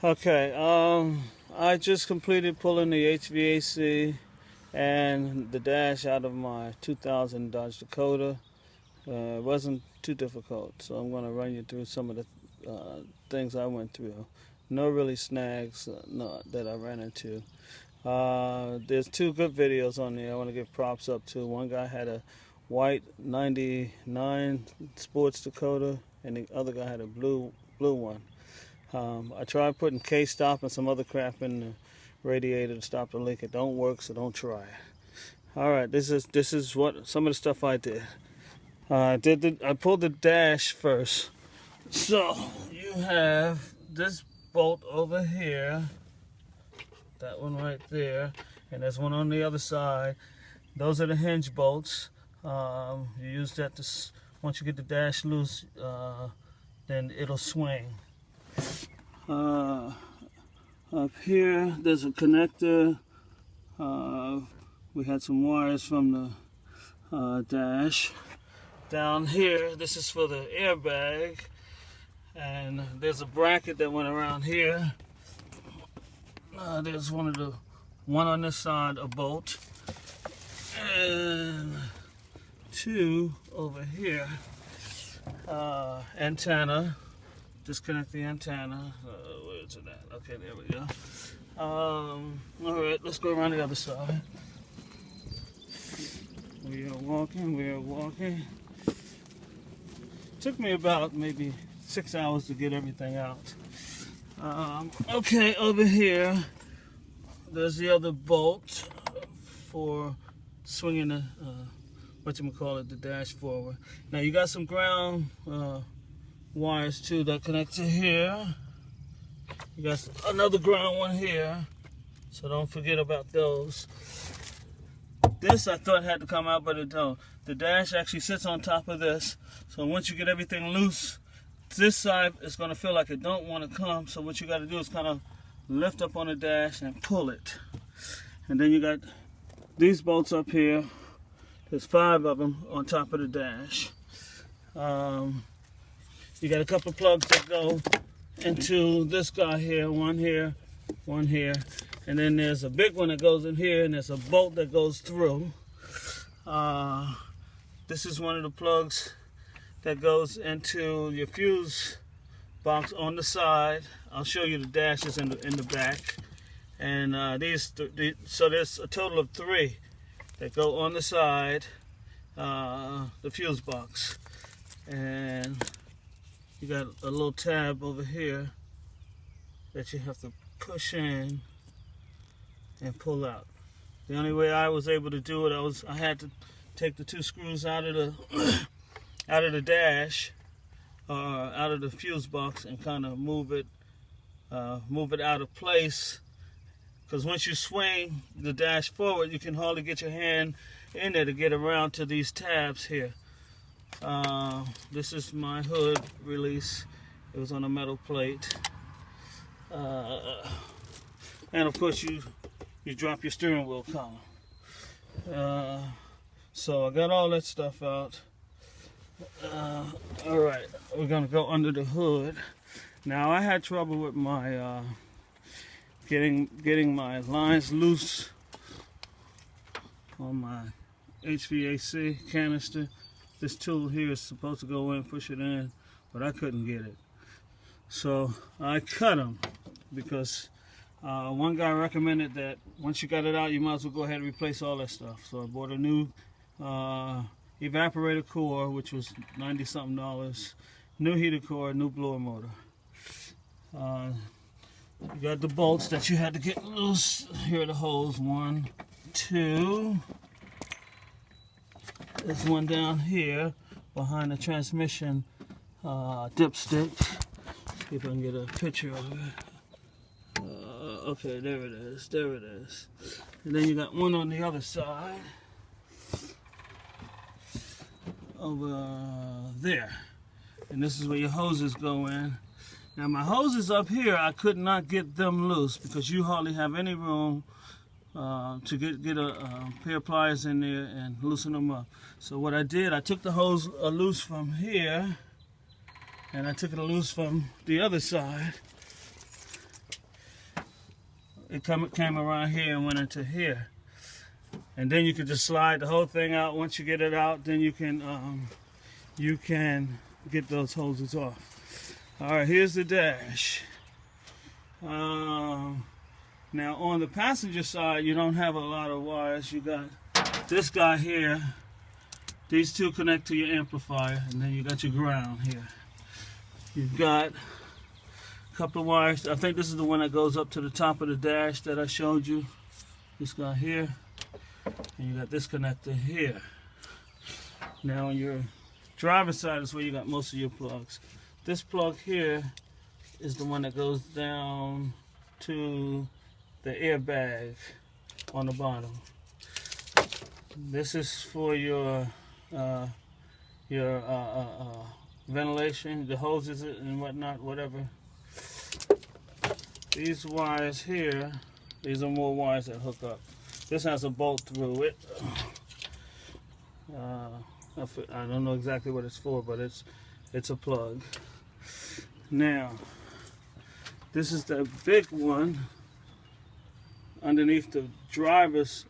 Okay, I just completed pulling the HVAC and the dash out of my 2000 Dodge Dakota. It wasn't too difficult, so I'm going to run you through some of the things I went through. No really snags no, that I ran into. There's two good videos on there I want to give props up to. One guy had a white 99 Sports Dakota, and the other guy had a blue one. I tried putting K-stop and some other crap in the radiator to stop the leak. It don't work, so don't try it. All right, this is what some of the stuff I did. I pulled the dash first. So you have this bolt over here, that one right there, and there's one on the other side. Those are the hinge bolts. You use that to once you get the dash loose, then it'll swing. Up here, there's a connector. We had some wires from the dash. Down here, this is for the airbag. And there's a bracket that went around here. There's one on this side, a bolt. And two over here. Antenna. Disconnect the antenna. Where is it at? Okay, there we go. All right, let's go around the other side. We are walking. Took me about maybe 6 hours to get everything out. Okay, over here, there's the other bolt for swinging the, the dash forward. Now you got some ground wires too that connect to here. You got another ground one here, so don't forget about those. This I thought had to come out, but it don't. The dash actually sits on top of this, so once you get everything loose, this side is going to feel like it don't want to come, so what you got to do is kind of lift up on the dash and pull it. And then you got these bolts up here. There's 5 of them on top of the dash. You got a couple of plugs that go into this guy here, one here, and then there's a big one that goes in here, and there's a bolt that goes through. This is one of the plugs that goes into your fuse box on the side. I'll show you the dashes in the back. And so there's a total of 3 that go on the side, the fuse box. And you got a little tab over here that you have to push in and pull out. The only way I was able to do it, I had to take the 2 screws out of the dash, out of the fuse box, and kind of move it out of place. Because once you swing the dash forward, you can hardly get your hand in there to get around to these tabs here. This is my hood release. It was on a metal plate. And of course you drop your steering wheel column. So I got all that stuff out. All right, we're gonna go under the hood. Now I had trouble with my getting my lines loose on my HVAC canister. This tool here is supposed to go in, push it in, but I couldn't get it. So I cut them because one guy recommended that once you got it out, you might as well go ahead and replace all that stuff. So I bought a new evaporator core, which was $90-something, new heater core, new blower motor. You got the bolts that you had to get loose. Here are the holes, 1, 2. There's one down here behind the transmission dipstick. See if I can get a picture of it. Okay, there it is. And then you got one on the other side. Over there. And this is where your hoses go in. Now my hoses up here, I could not get them loose because you hardly have any room to get a pair of pliers in there and loosen them up. So what I did, I took the hose loose from here, and I took it loose from the other side. it came around here and went into here. And then you can just slide the whole thing out. Once you get it out, then you can get those hoses off. All right, here's the dash. Now on the passenger side, you don't have a lot of wires. You got this guy here. These two connect to your amplifier, and then you got your ground here. You've got a couple of wires. I think this is the one that goes up to the top of the dash that I showed you. This guy here. And you got this connector here. Now on your driver's side is where you got most of your plugs. This plug here is the one that goes down to the airbag on the bottom. This is for your ventilation, the hoses and whatnot, whatever. These wires here, these are more wires that hook up. This has a bolt through it. I don't know exactly what it's for, but it's a plug. Now, this is the big one underneath the driver's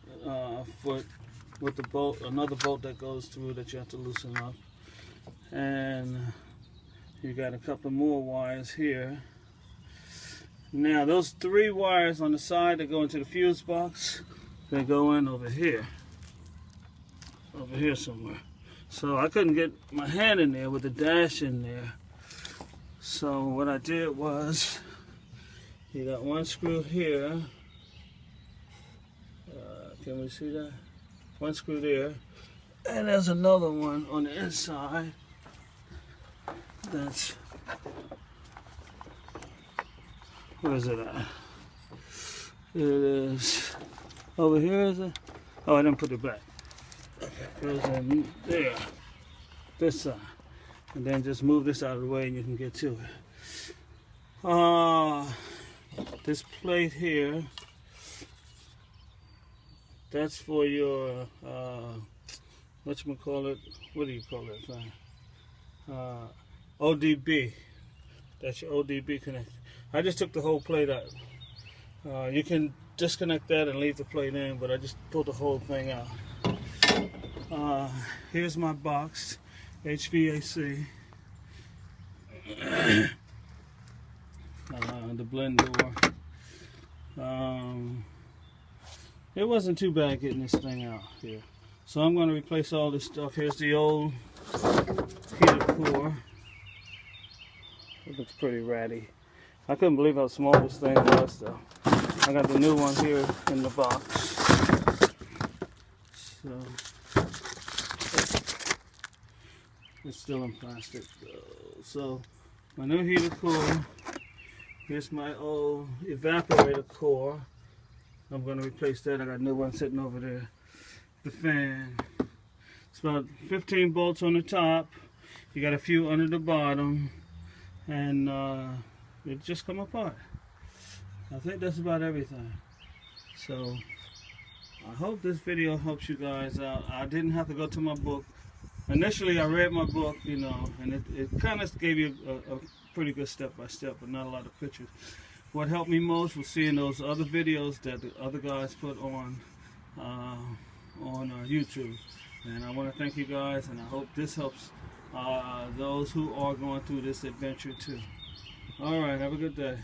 foot with the bolt, another bolt that goes through that you have to loosen up. And you got a couple more wires here. Now, those 3 wires on the side that go into the fuse box, they go in over here somewhere. So I couldn't get my hand in there with the dash in there. So what I did was, you got one screw here. Can we see that? One screw there. And there's another one on the inside. That's, where is it at? It is over here, is it? Oh, I didn't put it back. Okay, it goes in there, this side. And then just move this out of the way and you can get to it. This plate here, that's for your, whatchamacallit, what do you call that thing? ODB. That's your ODB connector. I just took the whole plate out. You can disconnect that and leave the plate in, but I just pulled the whole thing out. Here's my box, HVAC. The blend door. It wasn't too bad getting this thing out here. So I'm going to replace all this stuff. Here's the old heater core. It looks pretty ratty. I couldn't believe how small this thing was though. I got the new one here in the box. So it's still in plastic though. So my new heater core. Here's my old evaporator core. I'm going to replace that. I got a new one sitting over there. The fan. It's about 15 bolts on the top. You got a few under the bottom. And it just come apart. I think that's about everything. So I hope this video helps you guys out. I didn't have to go to my book. Initially I read my book, you know, and it kind of gave you a pretty good step-by-step, but not a lot of pictures. What helped me most was seeing those other videos that the other guys put on YouTube. And I want to thank you guys, and I hope this helps those who are going through this adventure too. All right, have a good day.